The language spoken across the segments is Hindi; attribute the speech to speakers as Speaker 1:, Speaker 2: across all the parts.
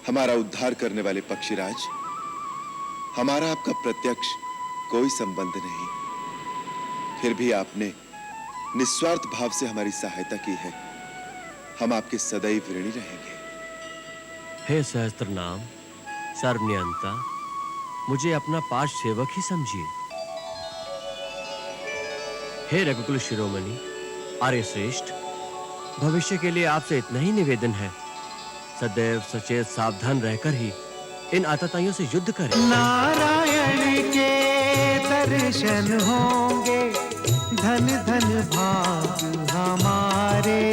Speaker 1: हमारा उद्धार करने वाले पक्षीराज, हमारा आपका प्रत्यक्ष कोई संबंध नहीं, फिर भी आपने निस्वार्थ भाव से हमारी सहायता की है। हम आपके सदैव ऋणी रहेंगे।
Speaker 2: हे सहस्त्र नाम सर्वनियंता, मुझे अपना पार्ष सेवक ही समझिए। हे रघुकुल शिरोमणि आर्य श्रेष्ठ, भविष्य के लिए आपसे इतना ही निवेदन है, सदैव सचेत सावधान रहकर ही इन आतताइयों से युद्ध करें।
Speaker 3: नारायण के दर्शन होंगे, धन धन भाग हमारे,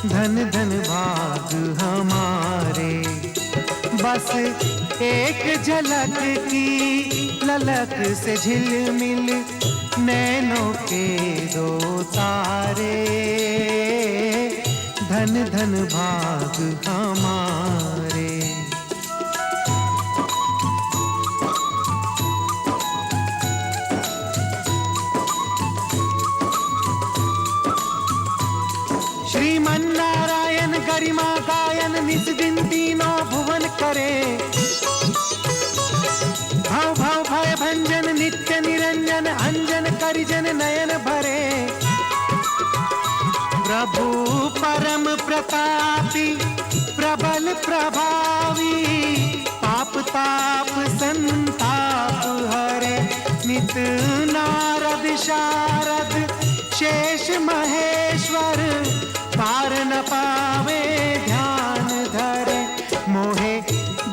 Speaker 3: धन धन भाग हमारे। बस एक झलक की ललक से झिलमिल नैनों के दो तारे, धन धन भाग हमारे। श्रीमन्नारायण गरिमा गायन निज दिन तीनों भुवन करे, भव भव भय भंजन नित्य निरंजन अंजन करिजन नयन भरे। प्रभु परम प्रतापी प्रबल प्रभावी, पाप ताप संताप हरे। नित नारद शारद शेष महेश्वर, पार न पावे ध्यान धरे। मोहे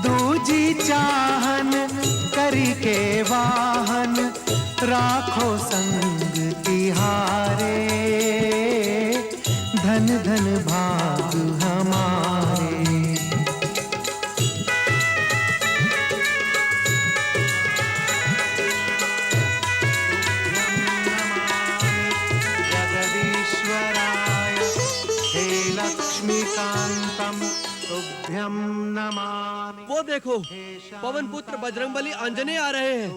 Speaker 3: दूजी चाहन करी के वाहन, राखो संग तिहारे, धन धन भाग हमारे। जगदीश्वराय हे लक्ष्मीकांतम तुभ्यं नमामि।
Speaker 2: वो देखो, पवन पुत्र बजरंगबली आंजनेय आ रहे हैं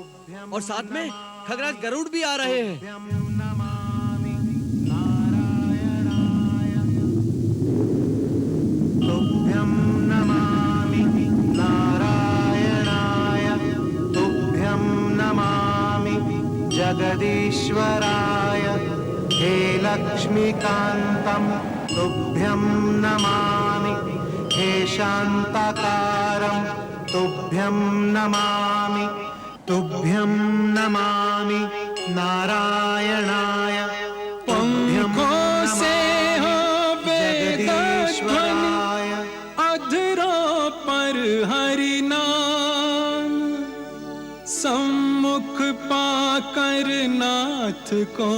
Speaker 2: और साथ में खगराज गरुड़ भी आ रहे हैं।
Speaker 3: तुभ्यं नमामि नारायणाय, तुभ्यं नमामि जगदीश्वराय हे लक्ष्मीकांतम तुभ्यं नमामि। हे शांताकारं तुभ्यं नमामि, तुभ्यं नमामि नारायणाय, तुभ्यं से हो जगदीश्वराय।
Speaker 4: अधरों पर हरि नाम, सम्मुख पाकर नाथ को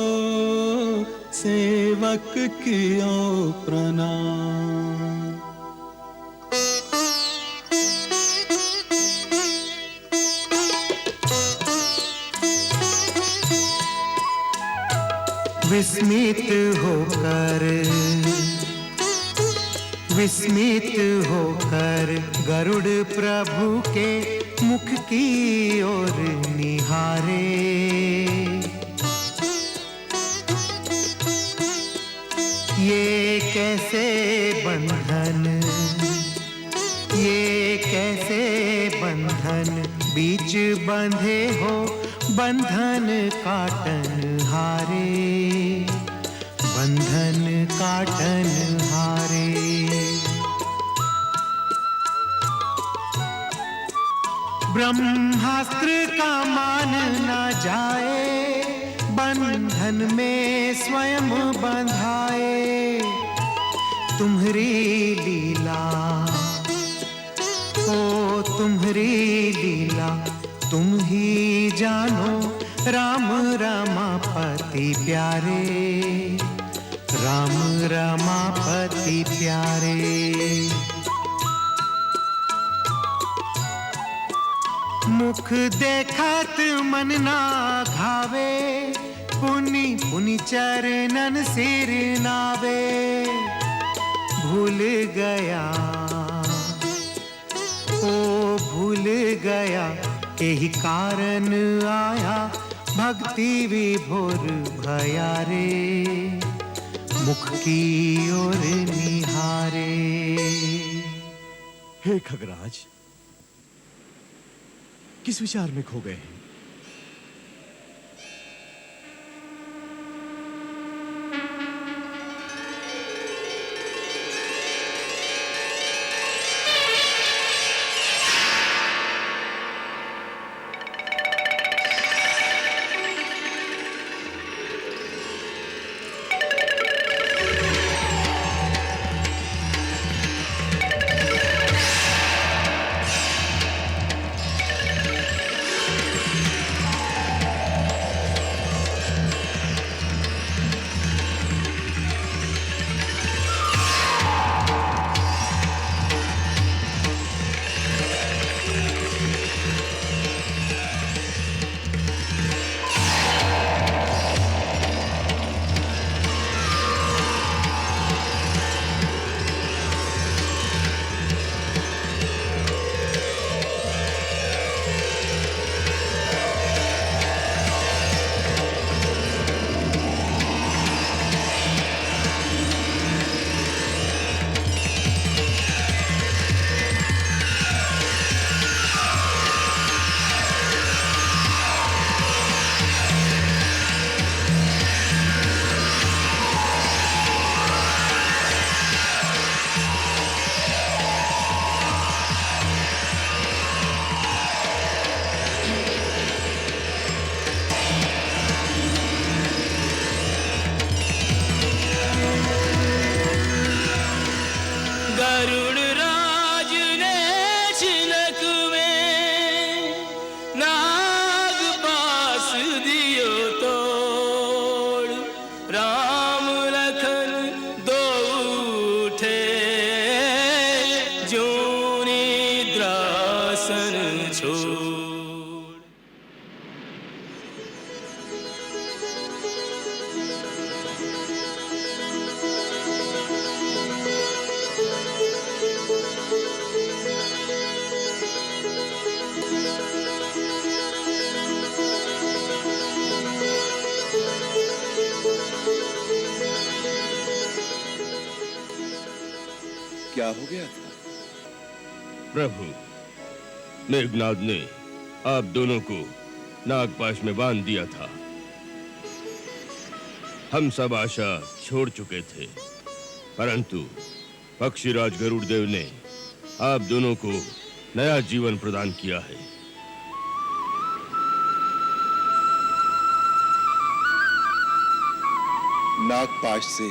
Speaker 4: सेवक कियो प्रणाम।
Speaker 3: विस्मित होकर गरुड़ प्रभु के मुख की ओर निहारे। ये कैसे बंधन बीच बंधे हो, बंधन काटन हारे, बंधन काटन हारे। ब्रह्मास्त्र का मान न जाए, बंधन में स्वयं बंधाए। तुम्हारी लीला, ओ तुम्हारी लीला, तुम ही जानो राम रमापति प्यारे, राम रमापति प्यारे। मुख देखत मन ना घावे, पुनि पुनि चरणन सिर नावे। भूल गया, ओ भूल गया, यही कारण आया भक्ति विभोर भया रे, मुख की ओर निहारे।
Speaker 2: हे खगराज, किस विचार में खो गए हैं?
Speaker 1: क्या हो गया था?
Speaker 5: प्रभु, मेघनाद ने आप दोनों को नागपाश में बांध दिया था। हम सब आशा छोड़ चुके थे, परंतु पक्षीराज गरुड़देव ने आप दोनों को नया जीवन प्रदान किया है।
Speaker 1: नागपाश से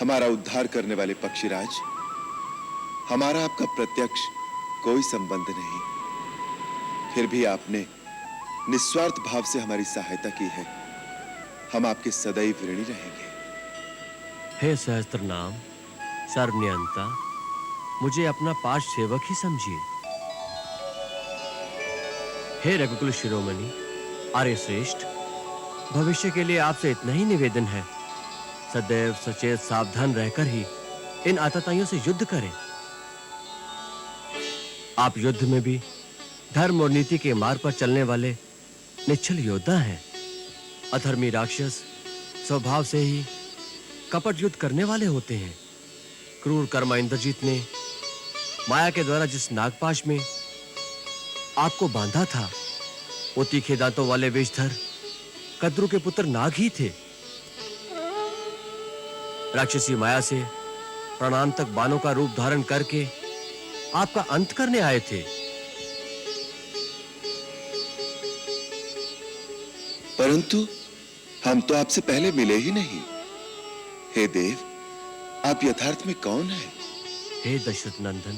Speaker 1: हमारा उद्धार करने वाले पक्षीराज, हमारा आपका प्रत्यक्ष कोई संबंध नहीं, फिर भी आपने निस्वार्थ भाव से हमारी सहायता की है। हम आपके सदैव ऋणी रहेंगे।
Speaker 2: हे सहस्त्र नाम सर्वनियंता, मुझे अपना पार्ष सेवक ही समझिए। हे रघुकुल शिरोमणि आर्य श्रेष्ठ, भविष्य के लिए आपसे इतना ही निवेदन है, सदैव सचेत सावधान रहकर ही इन आतताइयों से युद्ध करें। आप युद्ध में भी धर्म और नीति के मार्ग पर चलने वाले निश्चल योद्धा हैं। अधर्मी राक्षस स्वभाव से ही कपट युद्ध करने वाले होते हैं। क्रूर कर्मा इंद्रजीत ने माया के द्वारा जिस नागपाश में आपको बांधा था, वो तीखे दांतों वाले विषधर कद्रु के पुत्र नाग ही थे। राक्षसी माया से प्राणांतक बाणों का रूप धारण करके आपका अंत करने आए थे।
Speaker 1: परंतु हम तो आपसे पहले मिले ही नहीं। हे देव, आप यथार्थ में कौन हैं?
Speaker 2: हे दशरथ नंदन,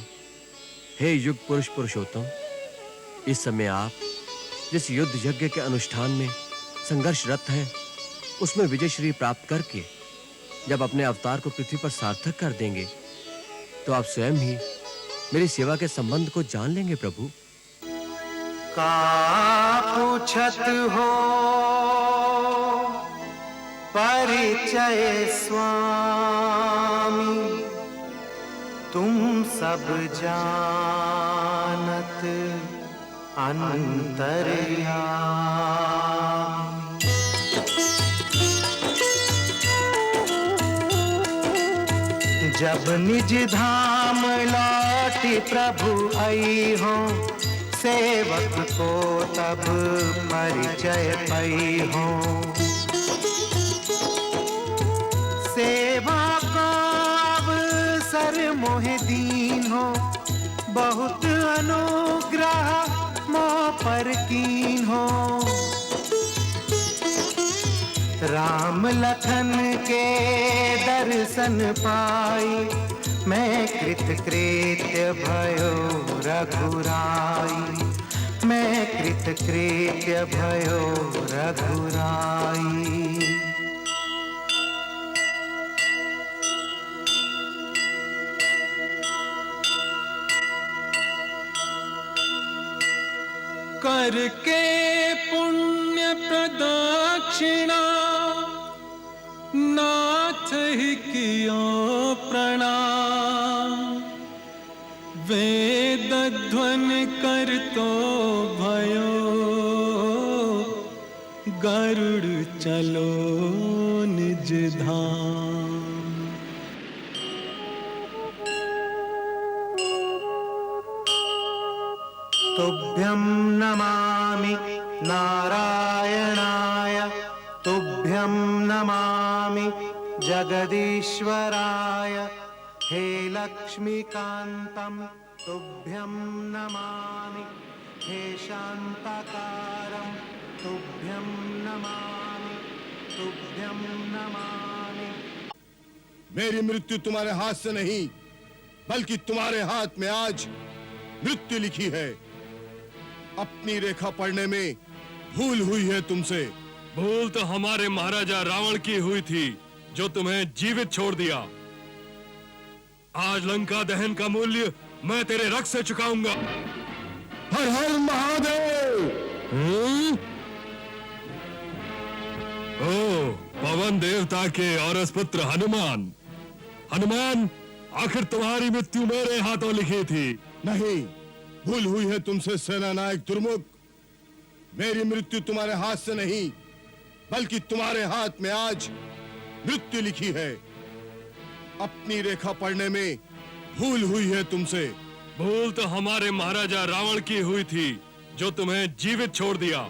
Speaker 2: हे युग पुरुष पुरुषोत्तम, इस समय आप जिस युद्ध यज्ञ के अनुष्ठान में संघर्षरत हैं, उसमें विजय श्री प्राप्त करके जब अपने अवतार को पृथ्वी पर सार्थक कर देंगे, तो आप स्वयं ही मेरी सेवा के संबंध को जान लेंगे। प्रभु,
Speaker 3: का पूछत हो परिचय स्वामी, तुम सब जानत अंतर्यामी। जब निज धाम लौटि बलि प्रभु आई हो, सेवक को तब परिचय पई हो। सेवा का अवसर मोहि दीन हो, बहुत अनुग्रह मोह पर कीन हो। राम लखन के दर्शन पाई, मैं कृतकृत्य भयो रघुराई, मैं कृतकृत्य भयो रघुराई।
Speaker 4: करके पुण्य प्रदक्षिणा नाथ ही कियो प्रणाम। वेद ध्वनि करतो भयो, गरुड़ चलो निज धाम।
Speaker 3: तुभ्यं नमामि नारायणाय, तुभ्यं नमामि जगदीश्वराय। हे लक्ष्मीकान्तं तुभ्यं नमामि, हे शान्ताकारं तुभ्यं नमामि, तुभ्यं नमामि।
Speaker 5: मेरी मृत्यु तुम्हारे हाथ से नहीं, बल्कि तुम्हारे हाथ में आज मृत्यु लिखी है। अपनी रेखा पढ़ने में भूल हुई है तुमसे।
Speaker 6: भूल तो हमारे महाराजा रावण की हुई थी, जो तुम्हें जीवित छोड़ दिया। आज लंका दहन का मूल्य मैं तेरे रक्त से चुकाऊंगा।
Speaker 5: हर हर महादेव।
Speaker 6: ओ पवन देवता के औरस पुत्र हनुमान। हनुमान, आखिर तुम्हारी मृत्यु मेरे हाथों लिखी थी।
Speaker 5: नहीं, भूल हुई है तुमसे सेनानायक दुर्मुख। मेरी मृत्यु तुम्हारे हाथ से नहीं, बल्कि तुम्हारे हाथ में आज मृत्यु लिखी है। अपनी रेखा पढ़ने में भूल हुई है तुमसे।
Speaker 6: भूल तो हमारे महाराजा रावण की हुई थी, जो तुम्हें जीवित छोड़ दिया।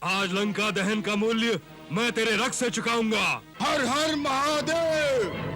Speaker 6: आज लंका दहन का मूल्य मैं तेरे रक्त से चुकाऊंगा।
Speaker 5: हर हर महादेव।